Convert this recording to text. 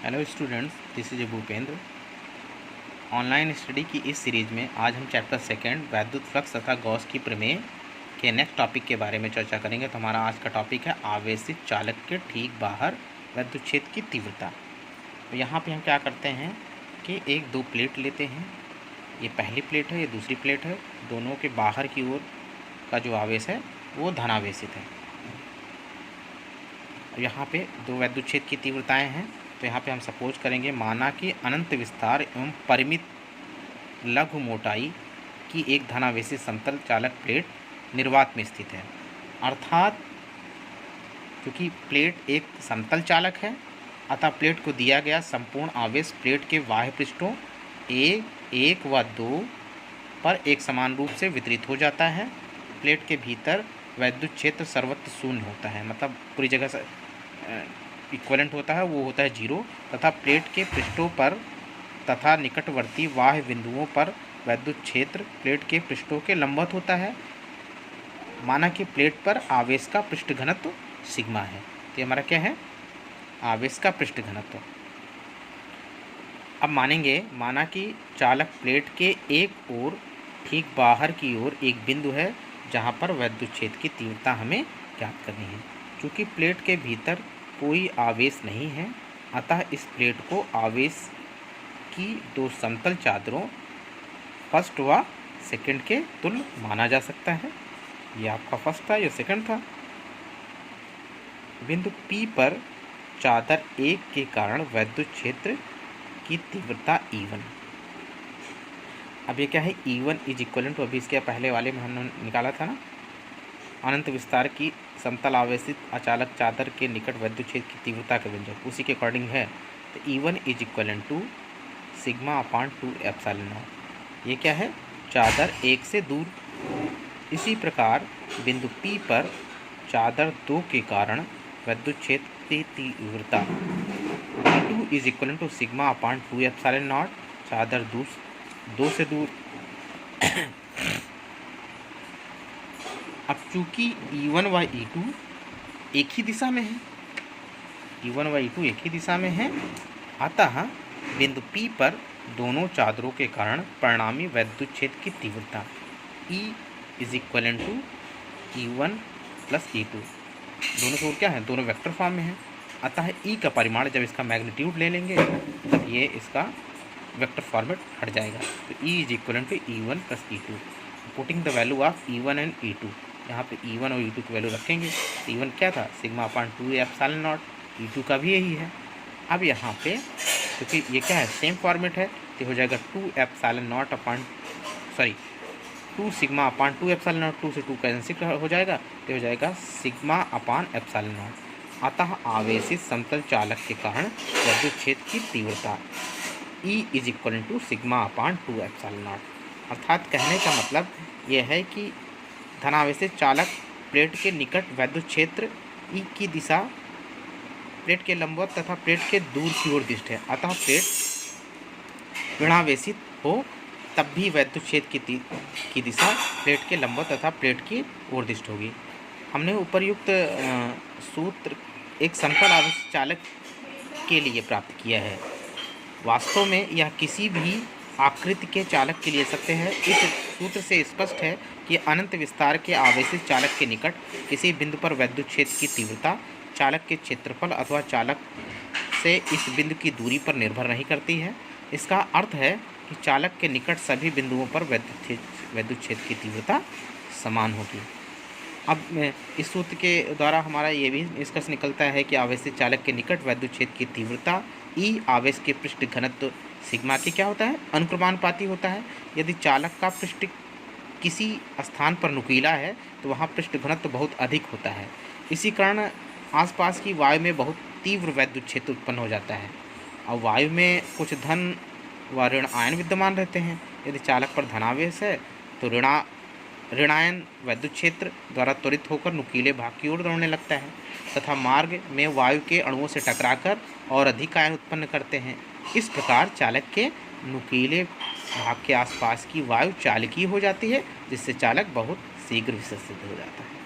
Hello students, this is Bhupendra. Online study की इस series में आज हम चैप्टर सेकंड वैद्युत फ्लक्स तथा गॉस की प्रमेय के नेक्स्ट टॉपिक के बारे में चर्चा करेंगे। तो हमारा आज का टॉपिक है आवेशित चालक के ठीक बाहर वैद्युत क्षेत्र की तीव्रता। तो यहाँ पे हम क्या करते हैं कि एक दो प्लेट लेते हैं। ये पहली प्लेट है, ये दूसरी प्लेट है। दोनों के बाहर की ओर का जो आवेश है वो धनावेशित है। यहाँ पे दो वैद्युत क्षेत्र की तीव्रताएँ हैं। तो यहाँ पे हम सपोज करेंगे, माना कि अनंत विस्तार एवं परिमित लघु मोटाई की एक धनावेशित समतल चालक प्लेट निर्वात में स्थित है। अर्थात क्योंकि प्लेट एक समतल चालक है, अतः प्लेट को दिया गया संपूर्ण आवेश प्लेट के बाह्य पृष्ठों 1 व 2 पर एक समान रूप से वितरित हो जाता है। प्लेट के भीतर वैद्युत क्षेत्र सर्वत्र शून्य होता है, मतलब पूरी जगह से इक्वलेंट होता है, वो होता है 0, तथा प्लेट के पृष्ठों पर तथा निकटवर्ती बाह्य बिंदुओं पर वैद्युत क्षेत्र प्लेट के पृष्ठों के लंबवत होता है। माना कि प्लेट पर आवेश का पृष्ठ घनत्व सिग्मा है। तो ये हमारा क्या है? आवेश का पृष्ठ घनत्व। अब माना कि चालक प्लेट के एक ओर ठीक बाहर की ओर एक बिंदु है जहाँ पर वैद्युत क्षेत्र की तीव्रता हमें ज्ञात करनी है। क्योंकि प्लेट के भीतर कोई आवेश नहीं है, अतः इस प्लेट को आवेश की दो समतल चादरों फर्स्ट व सेकंड के तुल्य माना जा सकता है। ये आपका फर्स्ट था, ये सेकंड था। बिंदु P पर चादर 1 के कारण वैद्युत क्षेत्र की तीव्रता E1। अब ये क्या है? E1 इज इक्वलेंट टू, अभी इसके पहले वाले में हमने निकाला था ना, अनंत विस्तार की समतल आवेशित अचालक चादर के निकट वैद्युत क्षेत्र की तीव्रता के व्यंजक उसी के अकॉर्डिंग है। तो E1 is equivalent to sigma upon 2 epsilon naught. ये क्या है? चादर 1 से दूर। इसी प्रकार बिंदु P पर चादर 2 के कारण वैद्युत क्षेत्र की तीव्रता E2 is equivalent to sigma upon 2 epsilon naught, चादर 2 से दूर। अब चूंकि E1 व E2 एक ही दिशा में है, E1 व E2 एक ही दिशा में है, अतः बिंदु P पर दोनों चादरों के कारण परिणामी वैद्युत क्षेत्र की तीव्रता E is equivalent to E1 plus E2। दोनों की ओर क्या है? दोनों वेक्टर फॉर्म में है, अतः E का परिमाण जब इसका मैग्नीट्यूड ले लेंगे तब ये इसका वेक्टर फॉर्मेट हट जाएगा। तो E is equivalent to E1 plus E2। Putting the value of E1 and E2, यहाँ पे E1 और E2 की वैल्यू रखेंगे। E1 क्या था? Sigma upon 2 epsilon not. E2 का भी यही है। अब यहाँ पे क्योंकि ये क्या है? सेम फॉर्मेट है, तो हो जाएगा 2 epsilon not upon 2 sigma upon 2 epsilon not. 2 से 2 कैंसिल हो जाएगा, तो हो जाएगा सिग्मा अपान एप्सिलॉन नॉट। अतः आवेशित समतल चालक के कारण वैद्युत क्षेत्र की तीव्रता E is equal to sigma upon 2 epsilon naught. अर्थात कहने का मतलब यह है कि धनावेशित चालक प्लेट के निकट वैद्युत क्षेत्र E की दिशा प्लेट के लंबवत तथा प्लेट के दूर की ओर दिष्ट है। अतः प्लेट ऋणावेशित हो तब भी वैद्युत क्षेत्र की दिशा प्लेट के लंबवत तथा प्लेट की ओर दिष्ट होगी। हमने उपर्युक्त सूत्र एक समतल आवेशित चालक के लिए प्राप्त किया है। वास्तव में यह किसी भी आकृति के चालक के लिए सत्य है। इस सूत्र से स्पष्ट है कि अनंत विस्तार के आवेशित चालक के निकट किसी बिंदु पर वैद्युत क्षेत्र की तीव्रता चालक के क्षेत्रफल अथवा चालक से इस बिंदु की दूरी पर निर्भर नहीं करती है। इसका अर्थ है कि चालक के निकट सभी बिंदुओं पर वैद्युत क्षेत्र की तीव्रता समान होगी। अब इस सूत्र के द्वारा हमारा ये भी निष्कर्ष निकलता है कि आवेशित चालक के निकट वैद्युत क्षेत्र की तीव्रता E आवेश के पृष्ठ घनत्व सिग्मा के क्या होता है? अनुक्रमानुपाती होता है। यदि चालक का पृष्ठ किसी स्थान पर नुकीला है तो वहाँ पृष्ठ घनत्व बहुत अधिक होता है। इसी कारण आसपास की वायु में बहुत तीव्र वैद्युत क्षेत्र उत्पन्न हो जाता है। और वायु में कुछ धन व ऋण आयन विद्यमान रहते हैं। यदि चालक पर धनावेश है तो ऋणायन वैद्युत क्षेत्र द्वारा त्वरित होकर नुकीले भाग की ओर दौड़ने लगता है तथा मार्ग में वायु के अणुओं से टकराकर और अधिक आयन उत्पन्न करते हैं। इस प्रकार चालक के नुकीले भाग के आसपास की वायु चालकीय हो जाती है, जिससे चालक बहुत शीघ्र विसर्जित हो जाता है।